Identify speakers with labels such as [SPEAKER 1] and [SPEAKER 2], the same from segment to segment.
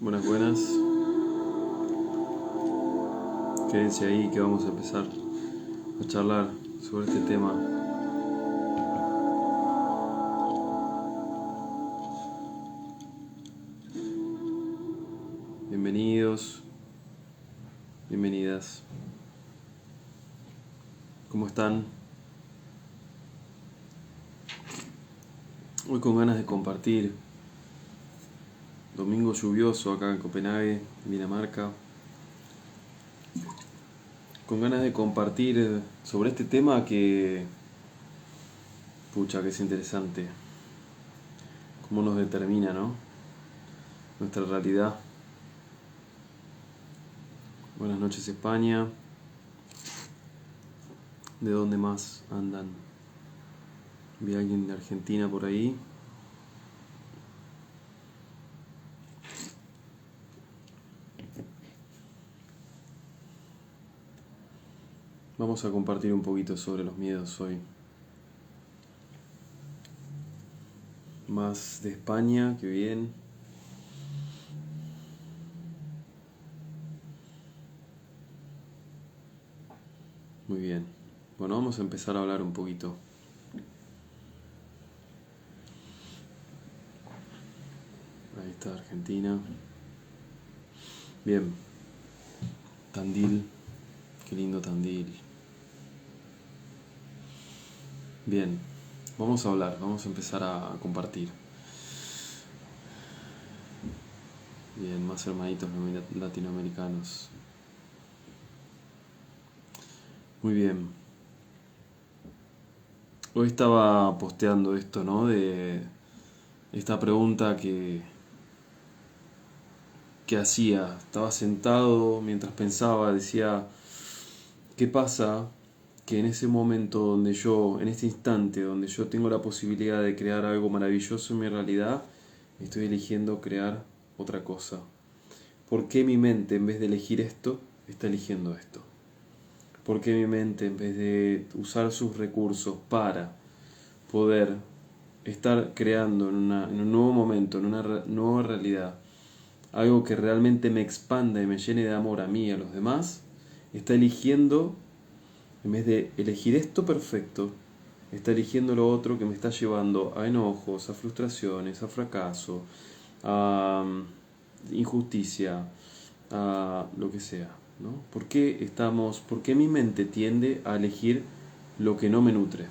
[SPEAKER 1] Buenas, buenas. Quédense ahí que vamos a empezar a charlar sobre este tema. Bienvenidos, bienvenidas. ¿Cómo están? Hoy con ganas de compartir. Domingo lluvioso acá en Copenhague, Dinamarca. Con ganas de compartir sobre este tema que es interesante. Cómo nos determina, ¿no? Nuestra realidad. Buenas noches, España. ¿De dónde más andan? Vi a alguien de Argentina por ahí. Vamos a compartir un poquito sobre los miedos hoy. Más de España, que bien. Muy bien. Bueno, vamos a empezar a hablar un poquito. Ahí está Argentina. Bien. Tandil. Qué lindo Tandil. Bien. Vamos a hablar, vamos a empezar a compartir. Bien, más hermanitos latinoamericanos. Muy bien. Hoy estaba posteando esto, ¿no? De esta pregunta que hacía. Estaba sentado mientras pensaba, decía, ¿qué pasa que en ese momento donde yo, en este instante donde yo tengo la posibilidad de crear algo maravilloso en mi realidad, estoy eligiendo crear otra cosa? ¿Por qué mi mente, en vez de elegir esto, está eligiendo esto? ¿Por qué mi mente, en vez de usar sus recursos para poder estar creando en un nuevo momento, en una nueva realidad, algo que realmente me expanda y me llene de amor a mí y a los demás, está eligiendo, en vez de elegir esto perfecto, está eligiendo lo otro que me está llevando a enojos, a frustraciones, a fracaso, a injusticia, a lo que sea, ¿no? ¿Por qué mi mente tiende a elegir lo que no me nutre?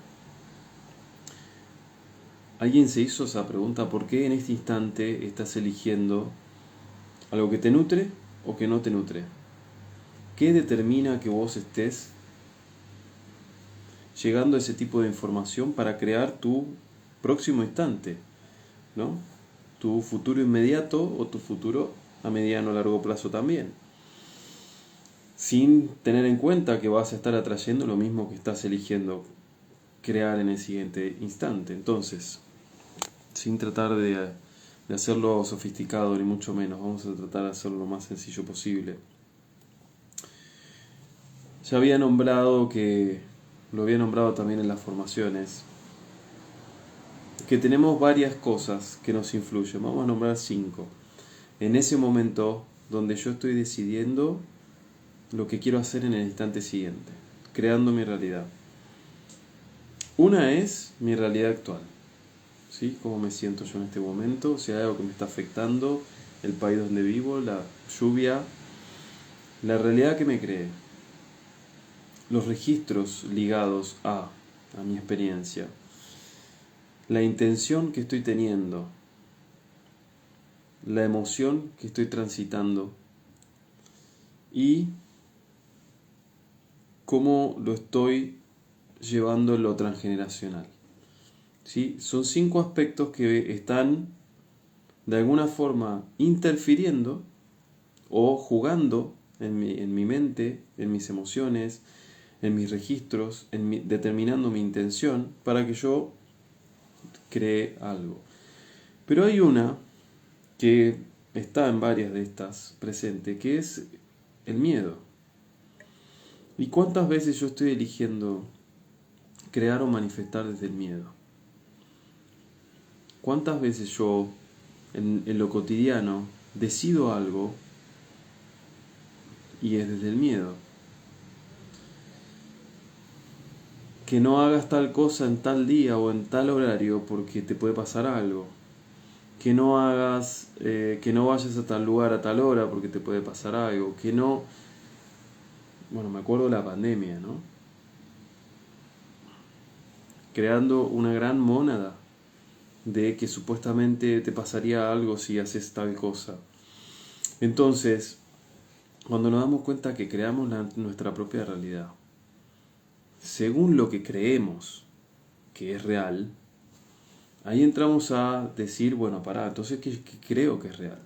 [SPEAKER 1] ¿Alguien se hizo esa pregunta? ¿Por qué en este instante estás eligiendo algo que te nutre o que no te nutre? ¿Qué determina que vos estés llegando a ese tipo de información para crear tu próximo instante, ¿no? Tu futuro inmediato o tu futuro a mediano o largo plazo también, sin tener en cuenta que vas a estar atrayendo lo mismo que estás eligiendo crear en el siguiente instante. Entonces, sin tratar de hacerlo sofisticado ni mucho menos, vamos a tratar de hacerlo lo más sencillo posible. Ya había nombrado lo había nombrado también en las formaciones, que tenemos varias cosas que nos influyen. Vamos a nombrar 5. En ese momento donde yo estoy decidiendo lo que quiero hacer en el instante siguiente, creando mi realidad. Una es mi realidad actual, ¿sí? Cómo me siento yo en este momento, si hay algo que me está afectando, el país donde vivo, la lluvia, la realidad que me creé, los registros ligados a mi experiencia, la intención que estoy teniendo, la emoción que estoy transitando y cómo lo estoy llevando en lo transgeneracional. ¿Sí? Son 5 aspectos que están de alguna forma interfiriendo o jugando en mi mente, en mis emociones, en mis registros, determinando mi intención para que yo cree algo. Pero hay una que está en varias de estas presente, que es el miedo. ¿Y cuántas veces yo estoy eligiendo crear o manifestar desde el miedo? ¿Cuántas veces yo, en lo cotidiano, decido algo y es desde el miedo. Que no hagas tal cosa en tal día o en tal horario porque te puede pasar algo. Que no hagas, que no vayas a tal lugar a tal hora porque te puede pasar algo. Que no, bueno, me acuerdo de la pandemia, ¿no? Creando una gran mónada de que supuestamente te pasaría algo si haces tal cosa. Entonces, cuando nos damos cuenta que creamos nuestra propia realidad, según lo que creemos que es real, ahí entramos a decir, bueno, pará, entonces ¿qué creo que es real?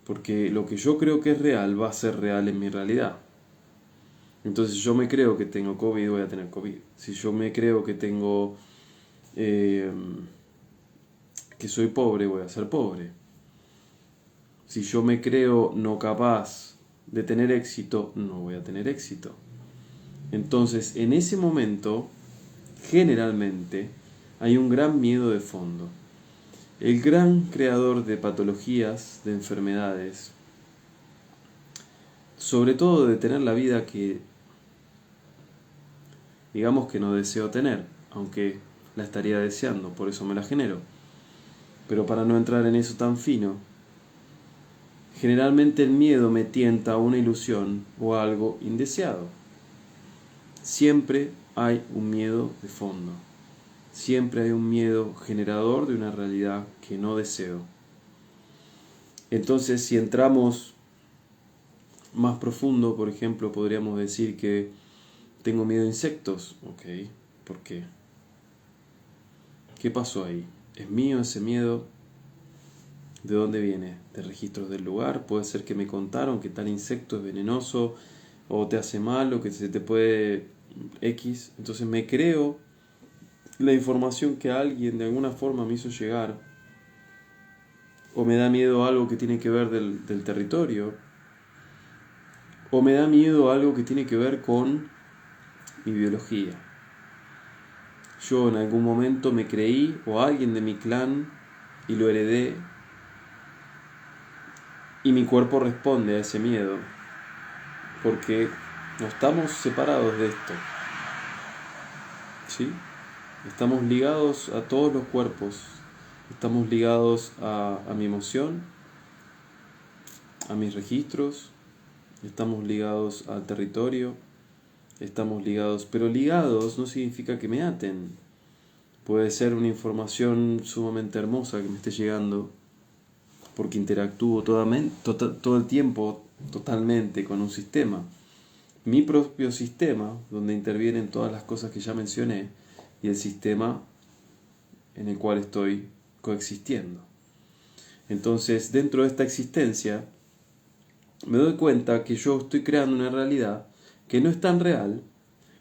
[SPEAKER 1] Porque lo que yo creo que es real va a ser real en mi realidad. Entonces, si yo me creo que tengo COVID, voy a tener COVID. Si yo me creo que tengo que soy pobre, voy a ser pobre. Si yo me creo no capaz de tener éxito, no voy a tener éxito. Entonces, en ese momento, generalmente, hay un gran miedo de fondo. El gran creador de patologías, de enfermedades, sobre todo de tener la vida que, digamos que no deseo tener, aunque la estaría deseando, por eso me la genero. Pero para no entrar en eso tan fino, generalmente el miedo me tienta a una ilusión o a algo indeseado. Siempre hay un miedo de fondo. Siempre hay un miedo generador de una realidad que no deseo. Entonces, si entramos más profundo, por ejemplo, podríamos decir que tengo miedo a insectos. Ok, ¿por qué? ¿Qué pasó ahí? ¿Es mío ese miedo? ¿De dónde viene? ¿De registros del lugar? Puede ser que me contaron que tal insecto es venenoso o te hace mal o que se te puede X. Entonces me creo la información que alguien de alguna forma me hizo llegar, o me da miedo algo que tiene que ver del territorio, o me da miedo algo que tiene que ver con mi biología. Yo en algún momento me creí, o alguien de mi clan, y lo heredé, y mi cuerpo responde a ese miedo, porque no estamos separados de esto, ¿sí? Estamos ligados a todos los cuerpos, estamos ligados a mi emoción, a mis registros, estamos ligados al territorio, estamos ligados, pero ligados no significa que me aten. Puede ser una información sumamente hermosa que me esté llegando porque interactúo todo el tiempo totalmente con un sistema. Mi propio sistema, donde intervienen todas las cosas que ya mencioné, y el sistema en el cual estoy coexistiendo. Entonces, dentro de esta existencia, me doy cuenta que yo estoy creando una realidad que no es tan real,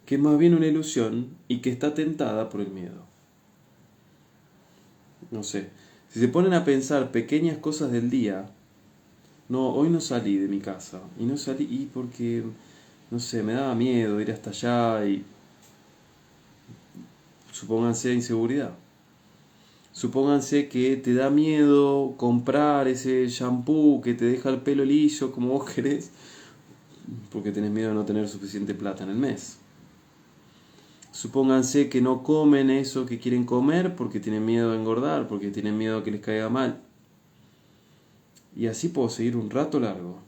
[SPEAKER 1] que es más bien una ilusión y que está tentada por el miedo. No sé, si se ponen a pensar pequeñas cosas del día, no, hoy no salí de mi casa, y no salí porque, no sé, me daba miedo ir hasta allá y supónganse inseguridad. Supónganse que te da miedo comprar ese shampoo que te deja el pelo liso como vos querés, porque tenés miedo de no tener suficiente plata en el mes. Supónganse que no comen eso que quieren comer porque tienen miedo de engordar, porque tienen miedo a que les caiga mal. Y así puedo seguir un rato largo,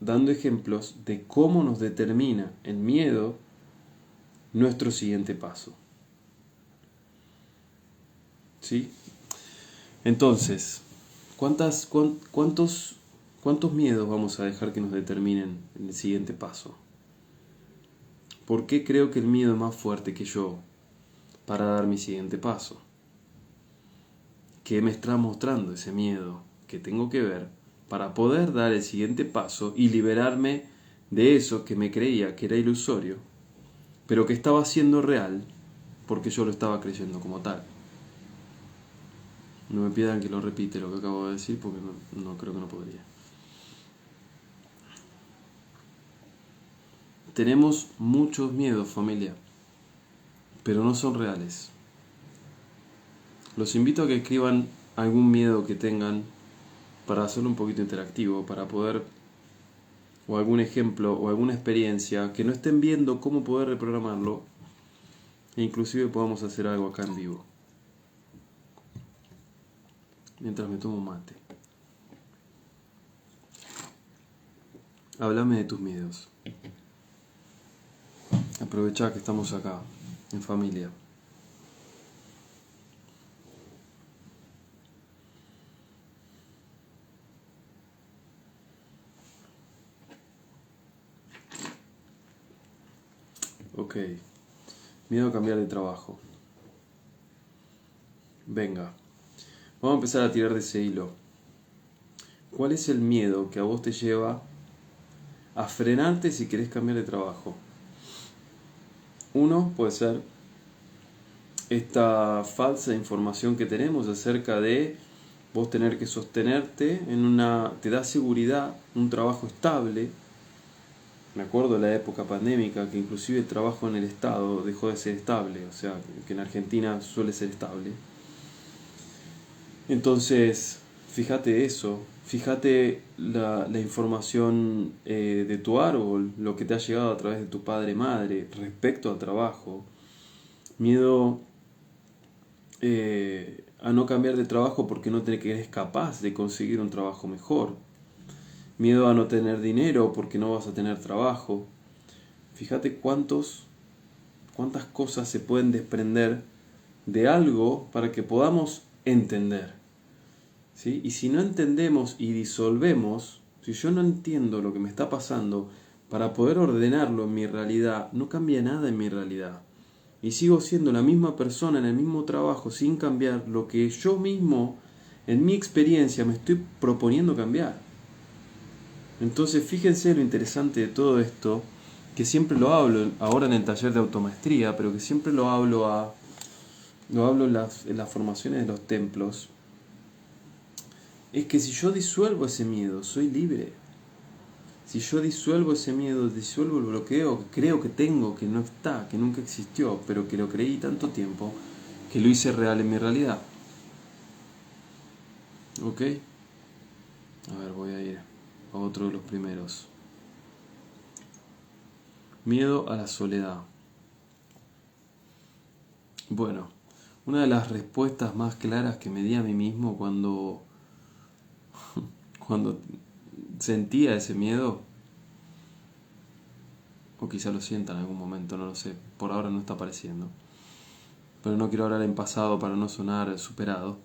[SPEAKER 1] dando ejemplos de cómo nos determina el miedo nuestro siguiente paso. ¿Sí? Entonces, ¿cuántos miedos vamos a dejar que nos determinen en el siguiente paso? ¿Por qué creo que el miedo es más fuerte que yo para dar mi siguiente paso? ¿Qué me está mostrando ese miedo que tengo que ver para poder dar el siguiente paso y liberarme de eso que me creía que era ilusorio, pero que estaba siendo real porque yo lo estaba creyendo como tal? No me pidan que lo repite lo que acabo de decir porque no creo que no podría. Tenemos muchos miedos, familia, pero no son reales. Los invito a que escriban algún miedo que tengan para hacerlo un poquito interactivo, para poder, o algún ejemplo, o alguna experiencia, que no estén viendo cómo poder reprogramarlo, e inclusive podamos hacer algo acá en vivo. Mientras me tomo un mate. Háblame de tus miedos. Aprovechá que estamos acá, en familia. Ok. Miedo a cambiar de trabajo. Venga. Vamos a empezar a tirar de ese hilo. ¿Cuál es el miedo que a vos te lleva a frenarte si querés cambiar de trabajo? Uno puede ser esta falsa información que tenemos acerca de vos tener que sostenerte en te da seguridad, un trabajo estable. Me acuerdo de la época pandémica que inclusive el trabajo en el Estado dejó de ser estable, o sea, que en Argentina suele ser estable. Entonces, fíjate eso, fíjate la información de tu árbol, lo que te ha llegado a través de tu padre madre respecto al trabajo. Miedo a no cambiar de trabajo porque no te eres capaz de conseguir un trabajo mejor. Miedo a no tener dinero porque no vas a tener trabajo. Fíjate cuántas cosas se pueden desprender de algo para que podamos entender. ¿Sí? Y si no entendemos y disolvemos, si yo no entiendo lo que me está pasando, para poder ordenarlo en mi realidad, no cambia nada en mi realidad. Y sigo siendo la misma persona en el mismo trabajo sin cambiar lo que yo mismo, en mi experiencia, me estoy proponiendo cambiar. Entonces fíjense lo interesante de todo esto, que siempre lo hablo ahora en el taller de automaestría, pero que siempre lo hablo en las formaciones de los templos. Es que si yo disuelvo ese miedo, soy libre. Si yo disuelvo ese miedo, disuelvo el bloqueo que creo que tengo, que no está, que nunca existió, pero que lo creí tanto tiempo, que lo hice real en mi realidad. ¿Ok? A ver, voy a ir a otro de los primeros. Miedo a la soledad. Bueno, una de las respuestas más claras que me di a mí mismo cuando sentía ese miedo, o quizá lo sienta en algún momento, no lo sé, por ahora no está apareciendo, pero no quiero hablar en pasado para no sonar superado,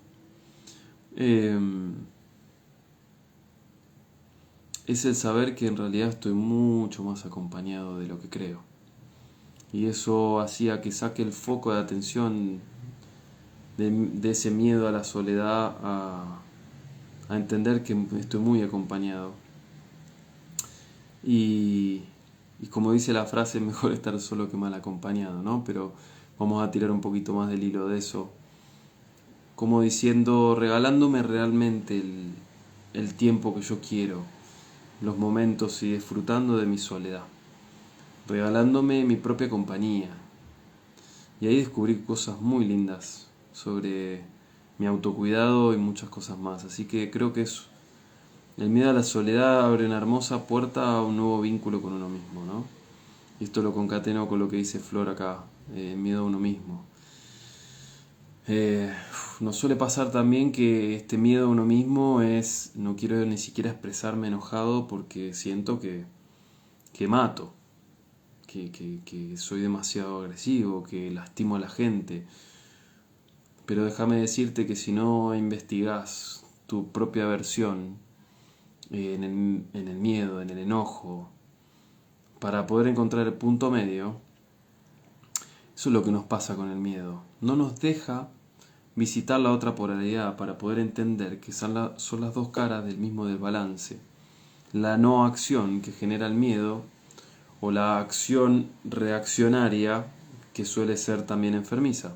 [SPEAKER 1] es el saber que en realidad estoy mucho más acompañado de lo que creo. Y eso hacía que saque el foco de atención de ese miedo a la soledad a entender que estoy muy acompañado. Y como dice la frase, mejor estar solo que mal acompañado, ¿no? Pero vamos a tirar un poquito más del hilo de eso. Como diciendo, regalándome realmente el tiempo que yo quiero, los momentos y disfrutando de mi soledad. Regalándome mi propia compañía. Y ahí descubrí cosas muy lindas sobre mi autocuidado y muchas cosas más. Así que creo que el miedo a la soledad abre una hermosa puerta a un nuevo vínculo con uno mismo, ¿no? Y esto lo concateno con lo que dice Flor acá, miedo a uno mismo. Nos suele pasar también que este miedo a uno mismo es, no quiero ni siquiera expresarme enojado porque siento que mato, que soy demasiado agresivo, que lastimo a la gente. Pero déjame decirte que si no investigas tu propia versión en el miedo, en el enojo, para poder encontrar el punto medio, eso es lo que nos pasa con el miedo. No nos deja visitar la otra polaridad para poder entender que son las dos caras del mismo desbalance. La no acción que genera el miedo o la acción reaccionaria que suele ser también enfermiza.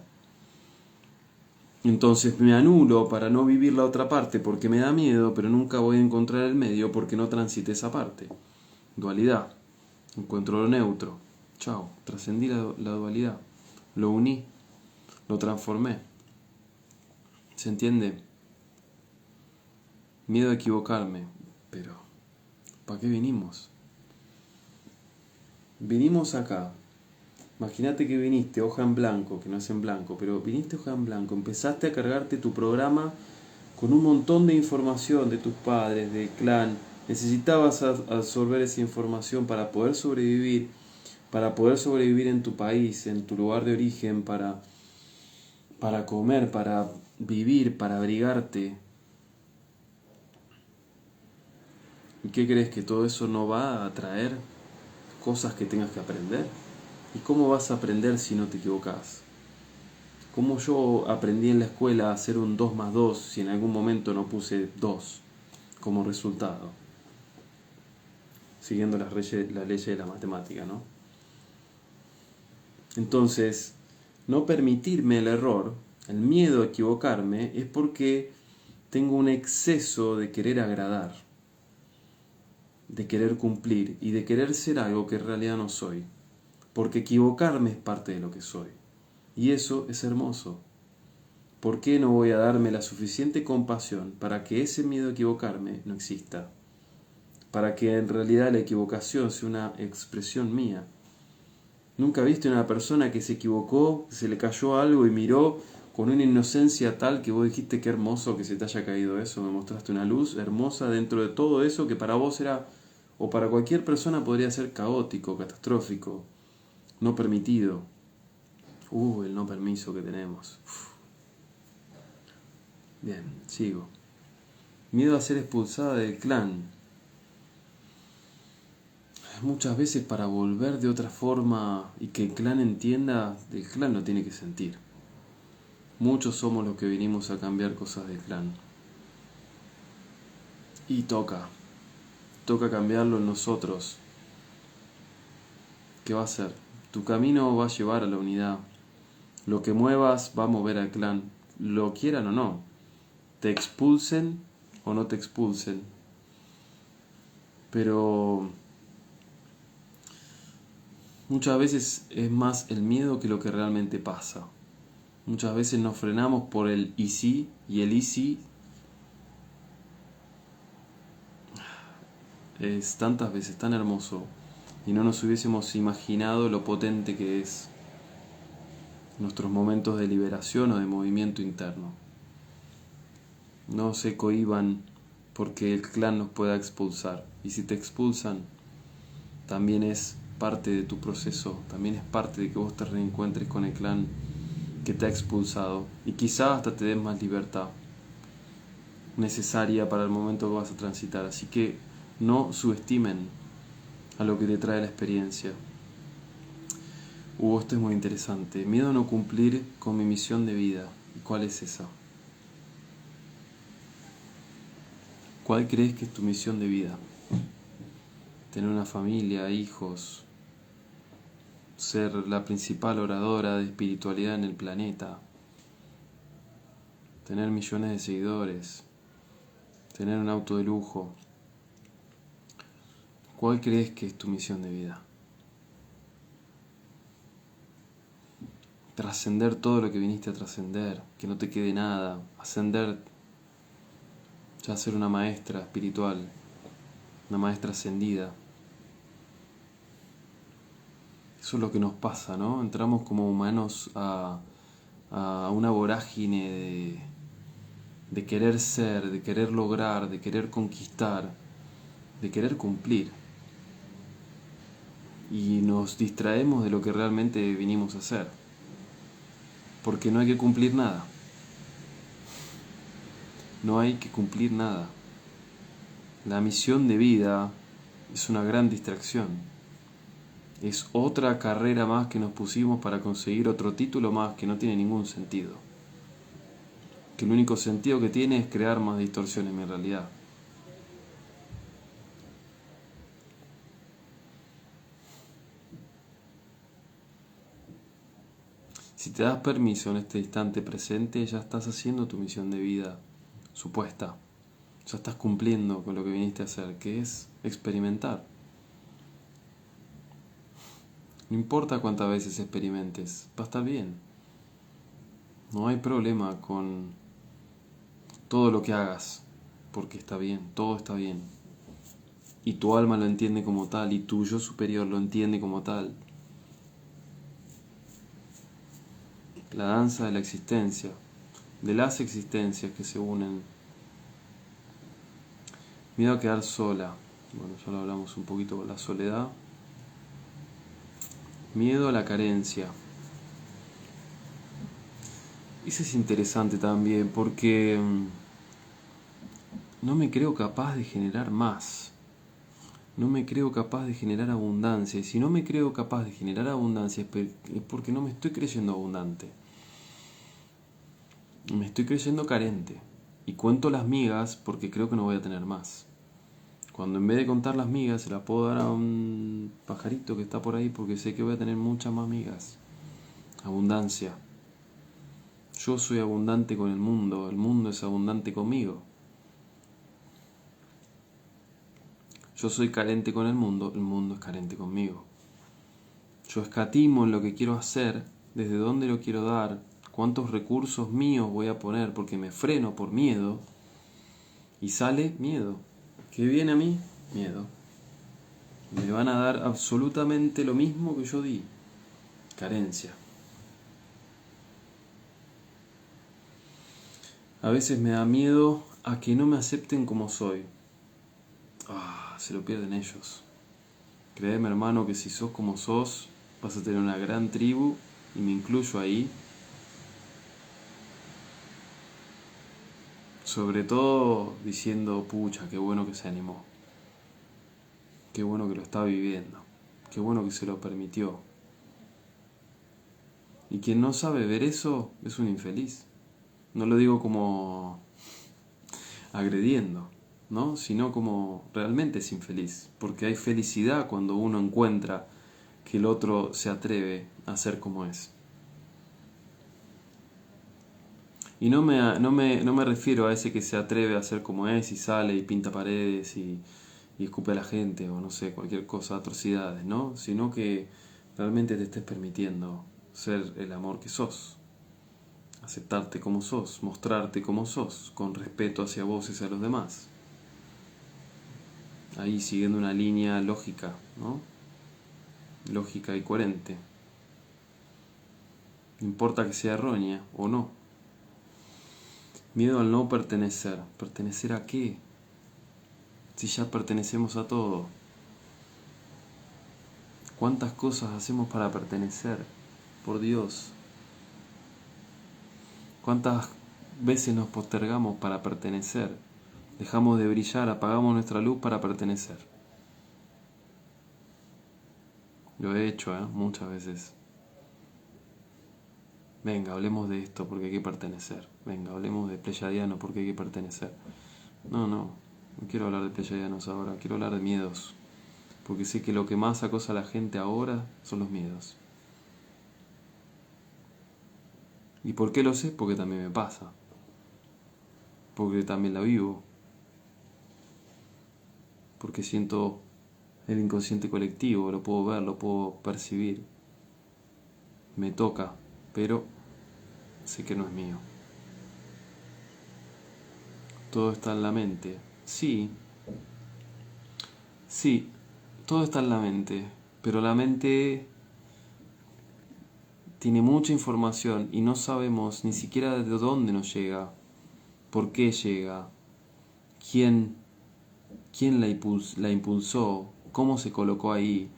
[SPEAKER 1] Entonces me anulo para no vivir la otra parte porque me da miedo, pero nunca voy a encontrar el medio porque no transité esa parte. Dualidad. Encuentro lo neutro. Chao. Trascendí la dualidad. Lo uní. Lo transformé. ¿Se entiende? Miedo a equivocarme. Pero, ¿para qué vinimos? Vinimos acá. Imagínate que viniste hoja en blanco, que no es en blanco, pero viniste hoja en blanco, empezaste a cargarte tu programa con un montón de información de tus padres, del clan. Necesitabas absorber esa información para poder sobrevivir en tu país, en tu lugar de origen, para comer, para vivir, para abrigarte. ¿Y qué crees? ¿Que todo eso no va a traer cosas que tengas que aprender? ¿Y cómo vas a aprender si no te equivocas? ¿Cómo yo aprendí en la escuela a hacer un 2 más 2 si en algún momento no puse 2 como resultado? Siguiendo las leyes de la matemática, ¿no? Entonces, no permitirme el error, el miedo a equivocarme, es porque tengo un exceso de querer agradar, de querer cumplir y de querer ser algo que en realidad no soy. Porque equivocarme es parte de lo que soy. Y eso es hermoso. ¿Por qué no voy a darme la suficiente compasión para que ese miedo a equivocarme no exista? Para que en realidad la equivocación sea una expresión mía. ¿Nunca viste una persona que se equivocó, que se le cayó algo y miró con una inocencia tal que vos dijiste qué hermoso que se te haya caído eso? Me mostraste una luz hermosa dentro de todo eso que para vos era, o para cualquier persona podría ser caótico, catastrófico, no permitido. El no permiso que tenemos. Bien, sigo. Miedo a ser expulsada del clan. Muchas veces para volver de otra forma y que el clan entienda, el clan lo tiene que sentir. Muchos somos los que vinimos a cambiar cosas del clan. Y toca cambiarlo en nosotros. ¿Qué va a hacer? Tu camino va a llevar a la unidad. Lo que muevas va a mover al clan, lo quieran o no. Te expulsen o no te expulsen. Pero muchas veces es más el miedo que lo que realmente pasa. Muchas veces nos frenamos por el y sí, y el y sí es tantas veces tan hermoso y no nos hubiésemos imaginado lo potente que es nuestros momentos de liberación o de movimiento interno. No se cohíban porque el clan nos pueda expulsar, y si te expulsan también es parte de tu proceso, también es parte de que vos te reencuentres con el clan que te ha expulsado y quizás hasta te den más libertad necesaria para el momento que vas a transitar. Así que no subestimen a lo que te trae la experiencia. Esto es muy interesante. Miedo a no cumplir con mi misión de vida. ¿Y cuál es esa? ¿Cuál crees que es tu misión de vida? Tener una familia, hijos, ser la principal oradora de espiritualidad en el planeta, tener millones de seguidores, tener un auto de lujo. ¿Cuál crees que es tu misión de vida? Trascender todo lo que viniste a trascender, que no te quede nada, ascender, ya ser una maestra espiritual, una maestra ascendida. Eso es lo que nos pasa, ¿no? Entramos como humanos a una vorágine de querer ser, de querer lograr, de querer conquistar, de querer cumplir. Y nos distraemos de lo que realmente vinimos a hacer. Porque no hay que cumplir nada. No hay que cumplir nada. La misión de vida es una gran distracción. Es otra carrera más que nos pusimos para conseguir otro título más que no tiene ningún sentido. Que el único sentido que tiene es crear más distorsiones en mi realidad. Si te das permiso en este instante presente, ya estás haciendo tu misión de vida supuesta. Ya estás cumpliendo con lo que viniste a hacer, que es experimentar. No importa cuántas veces experimentes, va a estar bien. No hay problema con todo lo que hagas. porque está bien, todo está bien. Y tu alma lo entiende como tal, y tu yo superior lo entiende como tal. La danza de la existencia, de las existencias que se unen. Miedo a quedar sola. Bueno, ya lo hablamos un poquito con la soledad. Miedo a la carencia. Eso es interesante también porque no me creo capaz de generar más. No me creo capaz de generar abundancia. Y si no me creo capaz de generar abundancia es porque no me estoy creyendo abundante. Me estoy creyendo carente. Y cuento las migas porque creo que no voy a tener más. Cuando en vez de contar las migas se las puedo dar a un pajarito que está por ahí porque sé que voy a tener muchas más migas. Abundancia. Yo soy abundante con el mundo es abundante conmigo. Yo soy carente con el mundo es carente conmigo. Yo escatimo en lo que quiero hacer, desde dónde lo quiero dar, cuántos recursos míos voy a poner porque me freno por miedo y sale miedo. ¿Qué viene a mí? Miedo. Me van a dar absolutamente lo mismo que yo di. Carencia. A veces me da miedo a que no me acepten como soy. Se lo pierden ellos. Créeme, hermano, que si sos como sos, vas a tener una gran tribu, y me incluyo ahí. Sobre todo diciendo, pucha, qué bueno que se animó. Qué bueno que lo está viviendo. Qué bueno que se lo permitió. Y quien no sabe ver eso es un infeliz. No lo digo como agrediendo, ¿no? Sino como realmente es infeliz. Porque hay felicidad cuando uno encuentra que el otro se atreve a ser como es. Y no me refiero a ese que se atreve a ser como es y sale y pinta paredes y escupe a la gente o no sé, cualquier cosa, atrocidades, ¿no? Sino que realmente te estés permitiendo ser el amor que sos. Aceptarte como sos, mostrarte como sos, con respeto hacia vos y hacia los demás. Ahí siguiendo una línea lógica, ¿no? Lógica y coherente. No importa que sea errónea o no. Miedo al no pertenecer. ¿Pertenecer a qué? Si ya pertenecemos a todo. ¿Cuántas cosas hacemos para pertenecer? Por Dios. ¿Cuántas veces nos postergamos para pertenecer? Dejamos de brillar, apagamos nuestra luz para pertenecer. Lo he hecho, muchas veces. Venga, hablemos de esto porque hay que pertenecer. Venga, hablemos de Pleyadiano porque hay que pertenecer. No quiero hablar de Pleyadianos ahora, quiero hablar de miedos. Porque sé que lo que más acosa a la gente ahora son los miedos. ¿Y por qué lo sé? Porque también me pasa. Porque también la vivo. Porque siento el inconsciente colectivo, lo puedo ver, lo puedo percibir. Me toca, pero sé que no es mío. Todo está en la mente. Sí, todo está en la mente, pero la mente tiene mucha información y no sabemos ni siquiera de dónde nos llega, por qué llega, quién la impulsó, cómo se colocó ahí.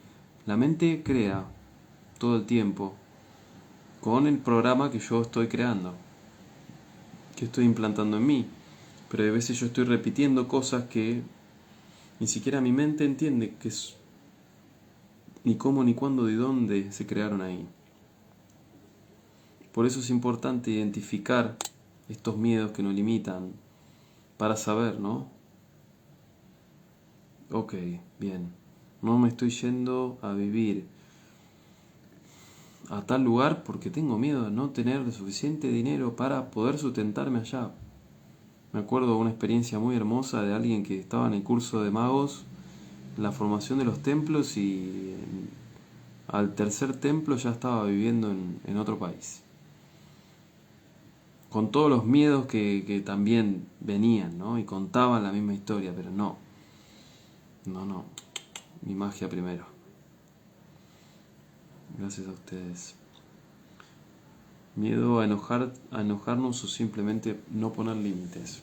[SPEAKER 1] La mente crea todo el tiempo con el programa que yo estoy creando, que estoy implantando en mí. Pero a veces yo estoy repitiendo cosas que ni siquiera mi mente entiende que es, ni cómo, ni cuándo, ni dónde se crearon ahí. Por eso es importante identificar estos miedos que nos limitan para saber, ¿no? Ok, bien, no me estoy yendo a vivir a tal lugar porque tengo miedo de no tener suficiente dinero para poder sustentarme allá. Me acuerdo de una experiencia muy hermosa de alguien que estaba en el curso de magos, en la formación de los templos y al tercer templo ya estaba viviendo en otro país. con todos los miedos que también venían, ¿no? Y contaban la misma historia, pero no, mi magia primero. Gracias a ustedes. Miedo a enojarnos o simplemente no poner límites.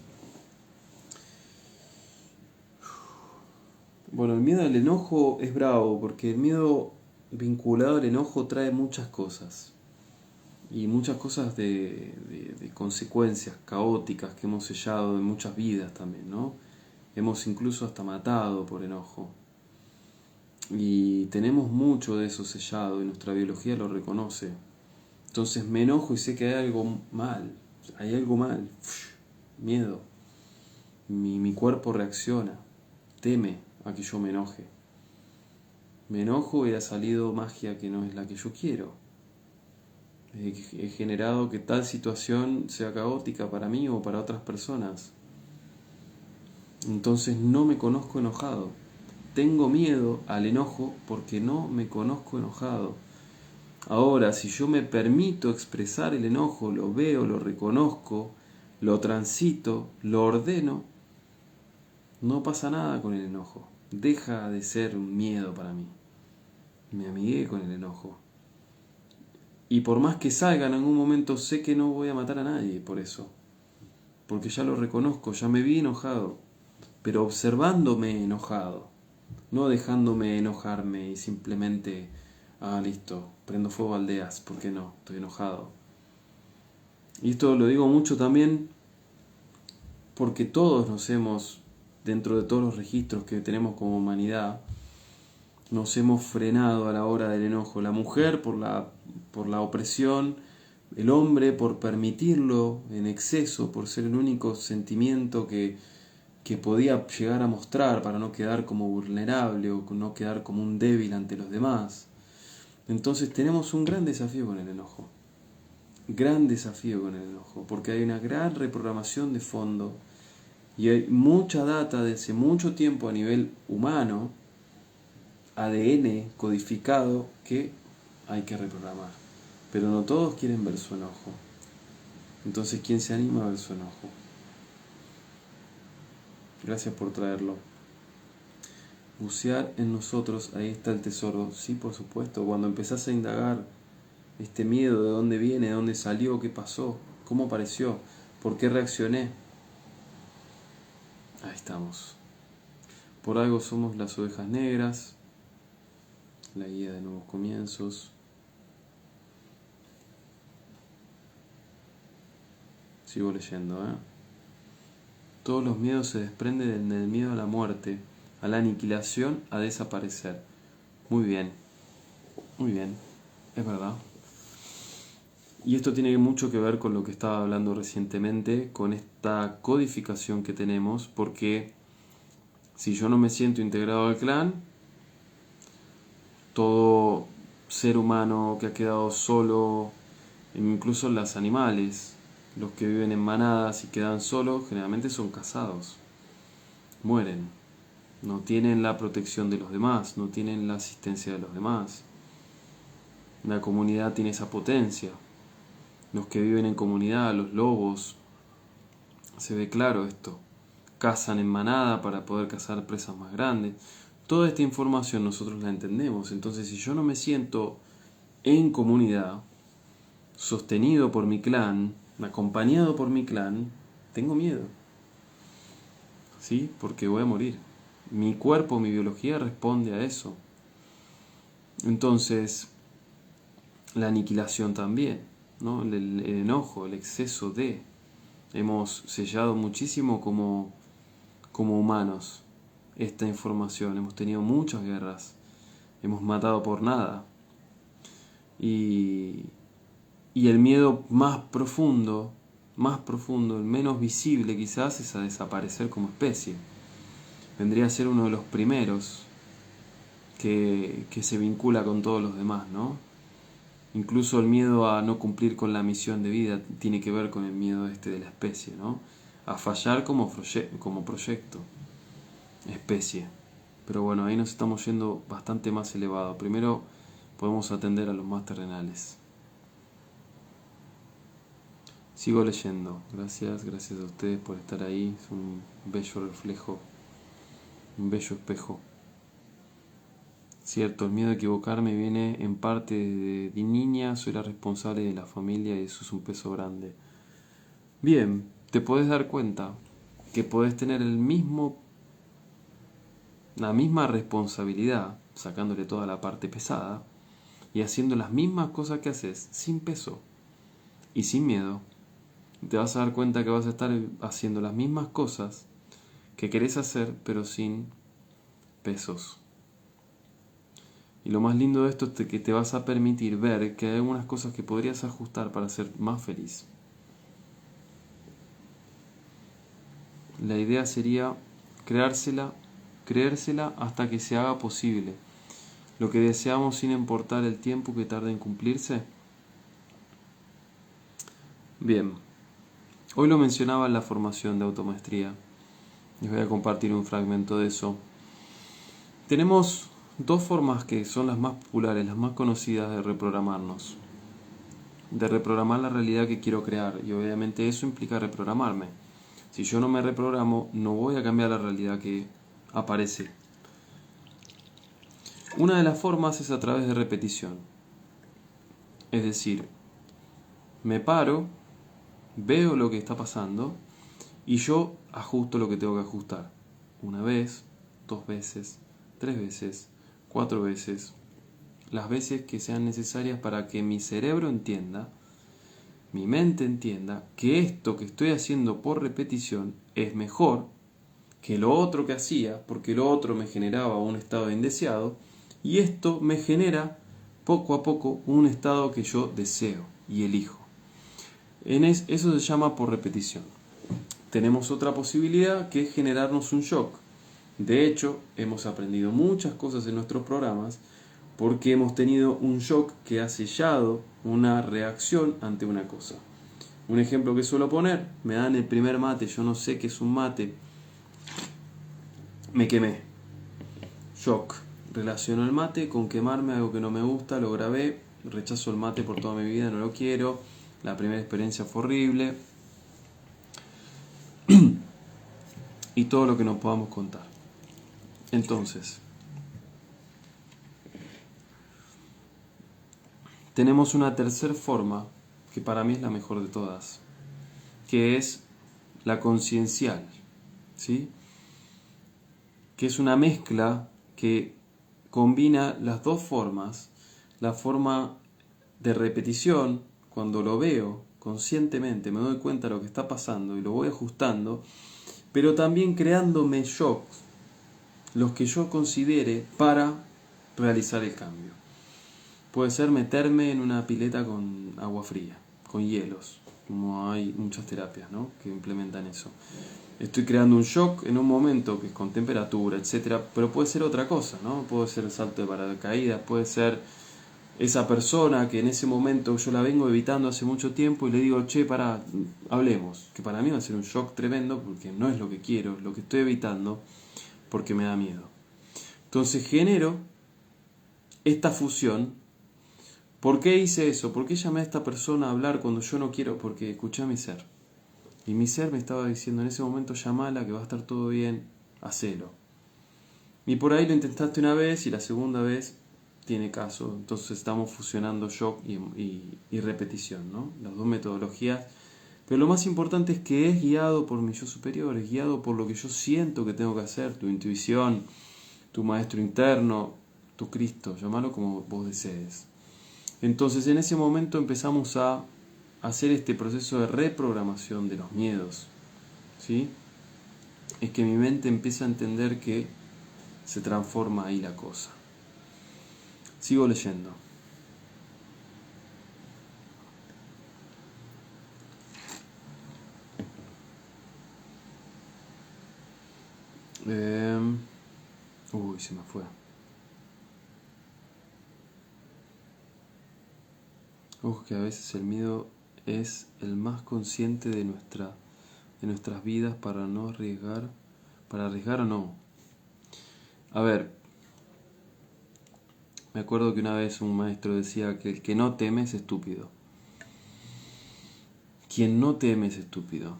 [SPEAKER 1] Bueno, el miedo al enojo es bravo, porque el miedo vinculado al enojo trae muchas cosas. Y muchas cosas de consecuencias caóticas que hemos sellado en muchas vidas también, ¿no? Hemos incluso hasta matado por enojo. Y tenemos mucho de eso sellado y nuestra biología lo reconoce. Entonces me enojo y sé que hay algo mal. Miedo. Mi cuerpo reacciona, teme a que yo me enoje. Me enojo y ha salido magia que no es la que yo quiero. He generado que tal situación sea caótica para mí o para otras personas. Entonces no me conozco enojado. Tengo miedo al enojo porque no me conozco enojado. Ahora, si yo me permito expresar el enojo, lo veo, lo reconozco, lo transito, lo ordeno, no pasa nada con el enojo. Deja de ser un miedo para mí. Me amigué con el enojo. Y por más que salga en algún momento, sé que no voy a matar a nadie por eso. Porque ya lo reconozco, ya me vi enojado. Pero observándome enojado. No dejándome enojarme y simplemente, listo, prendo fuego a aldeas. ¿Por qué no? Estoy enojado. Y esto lo digo mucho también porque todos nos hemos, dentro de todos los registros que tenemos como humanidad, nos hemos frenado a la hora del enojo. La mujer por la opresión, el hombre por permitirlo en exceso, por ser el único sentimiento que podía llegar a mostrar para no quedar como vulnerable o no quedar como un débil ante los demás. Entonces tenemos un gran desafío con el enojo. Gran desafío con el enojo, porque hay una gran reprogramación de fondo y hay mucha data de hace mucho tiempo a nivel humano, ADN codificado, que hay que reprogramar. Pero no todos quieren ver su enojo. Entonces, ¿quién se anima a ver su enojo? Gracias por traerlo. Bucear en nosotros, ahí está el tesoro. Sí, por supuesto, cuando empezás a indagar este miedo, de dónde viene, de dónde salió, qué pasó, cómo apareció, por qué reaccioné. Ahí estamos. Por algo somos las ovejas negras, la guía de nuevos comienzos. Sigo leyendo, Todos los miedos se desprenden del miedo a la muerte, a la aniquilación, a desaparecer. Muy bien, es verdad. Y esto tiene mucho que ver con lo que estaba hablando recientemente, con esta codificación que tenemos, porque si yo no me siento integrado al clan, todo ser humano que ha quedado solo, incluso los animales, los que viven en manadas y quedan solos, generalmente son cazados, mueren, no tienen la protección de los demás, no tienen la asistencia de los demás. La comunidad tiene esa potencia. Los que viven en comunidad, los lobos, se ve claro esto. Cazan en manada para poder cazar presas más grandes. Toda esta información nosotros la entendemos. Entonces, si yo no me siento en comunidad, sostenido por mi clan, acompañado por mi clan, tengo miedo. ¿Sí? Porque voy a morir. Mi cuerpo, mi biología responde a eso. Entonces, la aniquilación también, ¿no? El enojo, el exceso de. Hemos sellado muchísimo como humanos esta información. Hemos tenido muchas guerras. Hemos matado por nada. Y el miedo más profundo, el menos visible quizás, es a desaparecer como especie. Vendría a ser uno de los primeros que se vincula con todos los demás, ¿no? Incluso el miedo a no cumplir con la misión de vida tiene que ver con el miedo de la especie, ¿no? A fallar como proyecto, especie. Pero bueno, ahí nos estamos yendo bastante más elevado. Primero podemos atender a los más terrenales. Sigo leyendo. Gracias a ustedes por estar ahí. Es un bello reflejo, un bello espejo. Cierto, el miedo a equivocarme viene en parte de niña, soy la responsable de la familia y eso es un peso grande. Bien, te podés dar cuenta que podés tener la misma responsabilidad, sacándole toda la parte pesada, y haciendo las mismas cosas que haces, sin peso y sin miedo. Te vas a dar cuenta que vas a estar haciendo las mismas cosas que querés hacer, pero sin pesos. Y lo más lindo de esto es que te vas a permitir ver que hay algunas cosas que podrías ajustar para ser más feliz. La idea sería creérsela hasta que se haga posible. Lo que deseamos sin importar el tiempo que tarde en cumplirse. Bien, hoy lo mencionaba en la formación de automaestría. Les voy a compartir un fragmento de eso. Tenemos dos formas que son las más populares, las más conocidas de reprogramarnos. De reprogramar la realidad que quiero crear. Y obviamente eso implica reprogramarme. Si yo no me reprogramo, no voy a cambiar la realidad que aparece. Una de las formas es a través de repetición. Es decir, me paro, veo lo que está pasando y yo ajusto lo que tengo que ajustar. Una vez, 2 veces, 3 veces, 4 veces. Las veces que sean necesarias para que mi cerebro entienda, mi mente entienda que esto que estoy haciendo por repetición es mejor que lo otro que hacía, porque lo otro me generaba un estado indeseado y esto me genera poco a poco un estado que yo deseo y elijo. Eso se llama por repetición. Tenemos otra posibilidad que es generarnos un shock. De hecho, hemos aprendido muchas cosas en nuestros programas porque hemos tenido un shock que ha sellado una reacción ante una cosa. Un ejemplo que suelo poner, me dan el primer mate, yo no sé qué es un mate, me quemé. Shock. Relaciono el mate con quemarme, algo que no me gusta, lo grabé, rechazo el mate por toda mi vida, no lo quiero, la primera experiencia fue horrible y todo lo que nos podamos contar. Entonces, tenemos una tercera forma, que para mí es la mejor de todas, que es la conciencial, ¿sí? Que es una mezcla que combina las dos formas, la forma de repetición, cuando lo veo conscientemente, me doy cuenta de lo que está pasando y lo voy ajustando, pero también creándome shocks, los que yo considere para realizar el cambio. Puede ser meterme en una pileta con agua fría, con hielos, como hay muchas terapias, ¿no?, que implementan eso. Estoy creando un shock en un momento que es con temperatura, etcétera, pero puede ser otra cosa, ¿no? Puede ser el salto de paracaídas, puede ser esa persona que en ese momento yo la vengo evitando hace mucho tiempo y le digo, che, pará, hablemos, que para mí va a ser un shock tremendo porque no es lo que quiero, es lo que estoy evitando porque me da miedo. Entonces genero esta fusión. ¿Por qué hice eso? ¿Por qué llamé a esta persona a hablar cuando yo no quiero? Porque escuché a mi ser. Y mi ser me estaba diciendo en ese momento, llamala, que va a estar todo bien, hacelo. Y por ahí lo intentaste una vez y la segunda vez tiene caso. Entonces estamos fusionando shock y repetición, ¿no? Las dos metodologías. Pero lo más importante es que es guiado por mi yo superior, es guiado por lo que yo siento que tengo que hacer, tu intuición, tu maestro interno, tu Cristo, llámalo como vos desees. Entonces en ese momento empezamos a hacer este proceso de reprogramación de los miedos, ¿sí? Es que mi mente empieza a entender que se transforma ahí la cosa. Sigo leyendo. Se me fue. Ojo que a veces el miedo es el más consciente de nuestras vidas para no arriesgar, para arriesgar o no. A ver, me acuerdo que una vez un maestro decía que el que no teme es estúpido. Quien no teme es estúpido.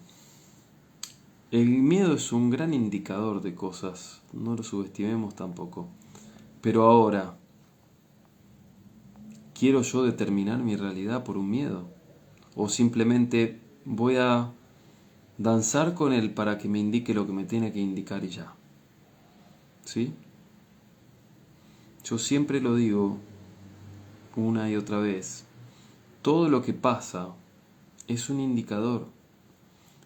[SPEAKER 1] El miedo es un gran indicador de cosas, no lo subestimemos tampoco. Pero ahora, ¿quiero yo determinar mi realidad por un miedo? ¿O simplemente voy a danzar con él para que me indique lo que me tiene que indicar y ya? ¿Sí? Yo siempre lo digo una y otra vez. Todo lo que pasa es un indicador.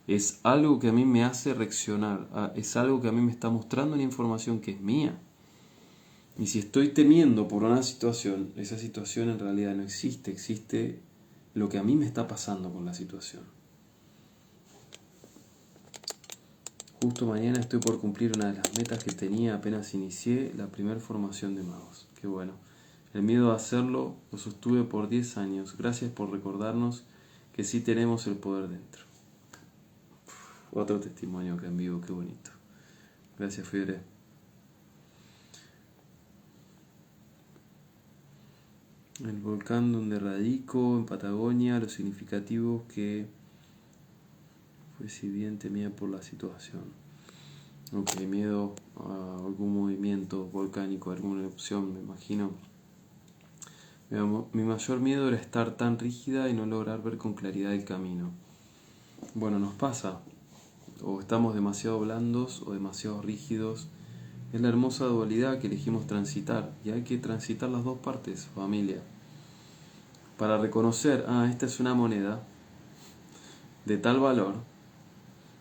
[SPEAKER 1] Es algo que a mí me hace reaccionar. Es algo que a mí me está mostrando una información que es mía. Y si estoy temiendo por una situación, esa situación en realidad no existe. Existe lo que a mí me está pasando con la situación. Justo mañana estoy por cumplir una de las metas que tenía apenas inicié la primera formación de magos. Qué bueno. El miedo a hacerlo lo sostuve por 10 años. Gracias por recordarnos que sí tenemos el poder dentro. Otro testimonio acá en vivo, qué bonito. Gracias, Fiore. El volcán donde radico, en Patagonia, lo significativo que fue si bien temía por la situación. Ok, miedo a algún movimiento volcánico, alguna erupción, me imagino. Mi mayor miedo era estar tan rígida y no lograr ver con claridad el camino. Bueno, nos pasa. O estamos demasiado blandos o demasiado rígidos. Es la hermosa dualidad que elegimos transitar. Y hay que transitar las dos partes, familia. Para reconocer, esta es una moneda de tal valor,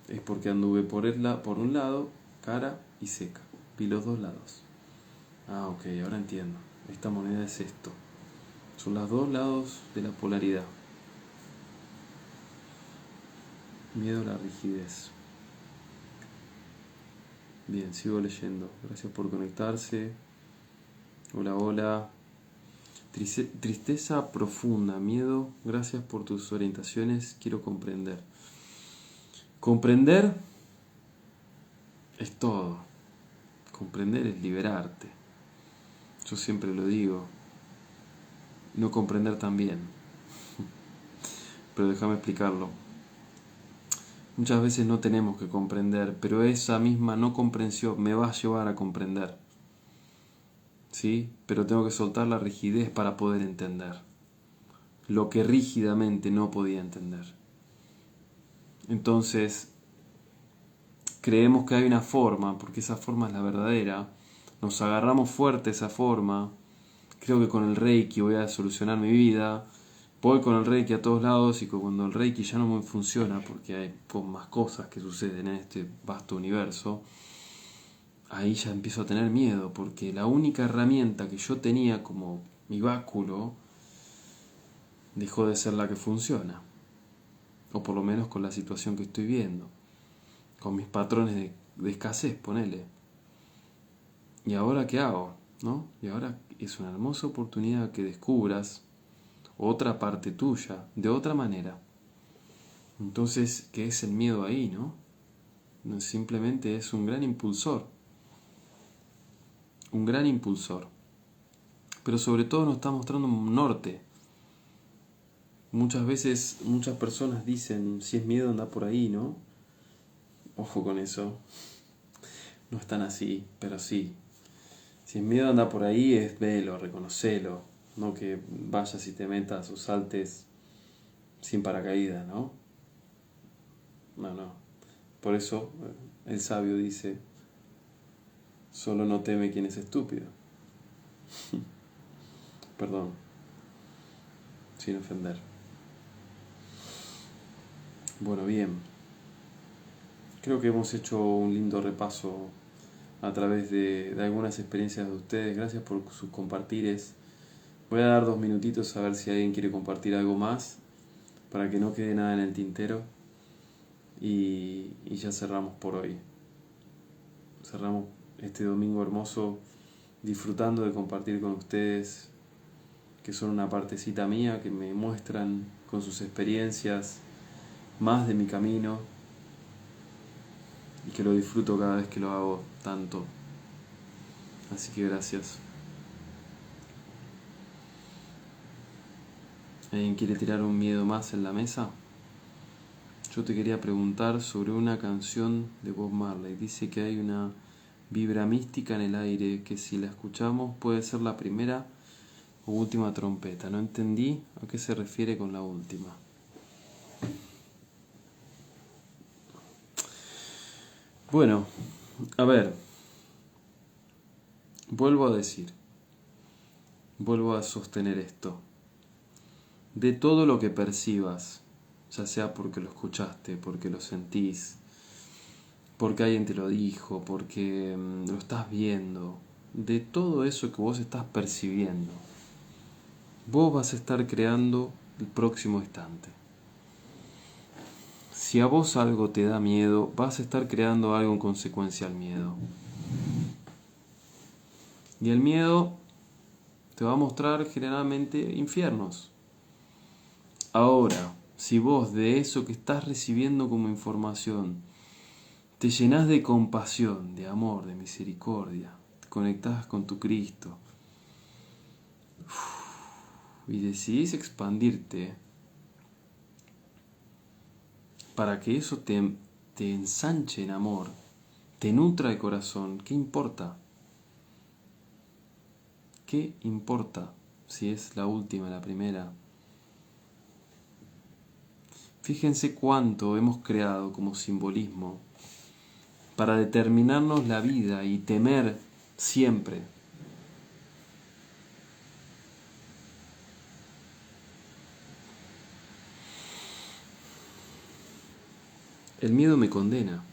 [SPEAKER 1] es porque anduve por un lado, cara y seca. Vi los dos lados. Ok, ahora entiendo. Esta moneda es esto. Son los dos lados de la polaridad. Miedo a la rigidez. Bien, sigo leyendo. Gracias por conectarse. Hola, hola. Tristeza profunda, miedo. Gracias por tus orientaciones. Quiero comprender. Comprender es todo. Comprender es liberarte. Yo siempre lo digo. No comprender también. Pero déjame explicarlo. Muchas veces no tenemos que comprender, pero esa misma no comprensión me va a llevar a comprender. ¿Sí? Pero tengo que soltar la rigidez para poder entender lo que rígidamente no podía entender. Entonces, creemos que hay una forma, porque esa forma es la verdadera, nos agarramos fuerte a esa forma, creo que con el Reiki voy a solucionar mi vida, voy con el Reiki a todos lados y cuando el Reiki ya no me funciona, porque hay más cosas que suceden en este vasto universo, ahí ya empiezo a tener miedo, porque la única herramienta que yo tenía como mi báculo dejó de ser la que funciona, o por lo menos con la situación que estoy viendo, con mis patrones de escasez, ponele. ¿Y ahora qué hago? ¿No? Y ahora es una hermosa oportunidad que descubras otra parte tuya, de otra manera. Entonces, ¿qué es el miedo ahí, no? No, simplemente es un gran impulsor. Un gran impulsor. Pero sobre todo nos está mostrando un norte. Muchas veces, muchas personas dicen, si es miedo anda por ahí, ¿no? Ojo con eso. No es tan así, pero sí. Si es miedo anda por ahí, es velo, reconocelo. No que vayas y te metas o saltes sin paracaídas, ¿no? No. Por eso el sabio dice, solo no teme quien es estúpido. Perdón, sin ofender. Bueno, bien. Creo que hemos hecho un lindo repaso a través de algunas experiencias de ustedes. Gracias por sus compartires. Voy a dar 2 minutitos a ver si alguien quiere compartir algo más para que no quede nada en el tintero. Y ya cerramos por hoy. Cerramos este domingo hermoso disfrutando de compartir con ustedes, que son una partecita mía, que me muestran con sus experiencias más de mi camino y que lo disfruto cada vez que lo hago tanto. Así que gracias. ¿Alguien quiere tirar un miedo más en la mesa? yo te quería preguntar sobre una canción de Bob Marley. Dice que hay una vibra mística en el aire que si la escuchamos puede ser la primera o última trompeta. No entendí a qué se refiere con la última. Bueno, a ver, vuelvo a decir, vuelvo a sostener esto. De todo lo que percibas, ya sea porque lo escuchaste, porque lo sentís, porque alguien te lo dijo, porque lo estás viendo, de todo eso que vos estás percibiendo, vos vas a estar creando el próximo instante. Si a vos algo te da miedo, vas a estar creando algo en consecuencia al miedo. Y el miedo te va a mostrar generalmente infiernos. Ahora, si vos de eso que estás recibiendo como información te llenás de compasión, de amor, de misericordia, te conectás con tu Cristo y decidís expandirte para que eso te ensanche en amor, te nutra de corazón, ¿qué importa? ¿Qué importa si es la última, la primera? Fíjense cuánto hemos creado como simbolismo para determinarnos la vida y temer siempre. El miedo me condena.